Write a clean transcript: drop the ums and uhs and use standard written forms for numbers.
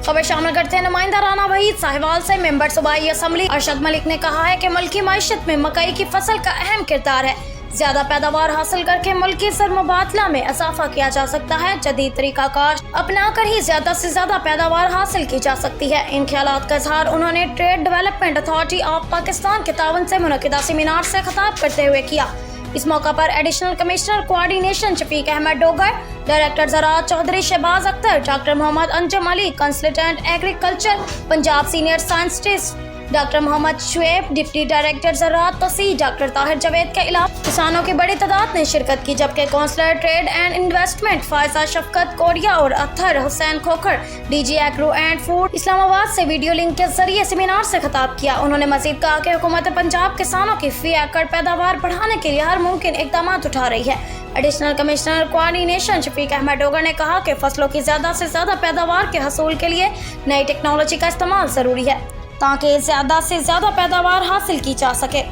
खबर शामिल करते हैं नुमाइंदा राना वहीद साहिवाल से। मेंबर सूबाई असम्बली अरशद मलिक ने कहा है कि मुल्क की मईशत में मकई की फसल का अहम किरदार है। ज्यादा पैदावार हासिल करके मुल्क की सरमुबादला में इजाफा किया जा सकता है। जदीद तरीका कार अपना कर ही ज्यादा से ज्यादा पैदावार हासिल की जा सकती है। इन ख्यालात का इजहार उन्होंने trade development authority of Pakistan के तावन से मुनक़िदा सेमिनार से खिताब करते हुए किया। इस मौका पर additional commissioner coordination Shafiq Ahmad Dogar, director ज़राअत Chaudhry Shahbaz Akhtar, doctor Mohammad Anjum Ali, consultant agriculture Punjab senior scientist doctor Mohammad Shoaib, deputy director ज़राअत तसी डॉक्टर ताहिर जावेद के अलावा किसानों की बड़ी तादाद ने शिरकत की। जबकि counsellor trade and investment Faiza Shafqat Korea और Athar Hussain Khokhar, DG agro and food Islamabad से वीडियो लिंक के जरिए सेमिनार से खिताब किया। उन्होंने मजीद कहा कि हुकूमत पंजाब किसानों की फी एकड़ पैदावार बढ़ाने के लिए हर मुमकिन इकदाम उठा रही है। Additional commissioner coordination Shafiq Ahmad Dogar ने कहा कि फसलों की ज्यादा से ज्यादा पैदावार के हसूल के लिए नई टेक्नोलॉजी का इस्तेमाल जरूरी है ताकि ज्यादा से ज्यादा पैदावार हासिल की जा सके।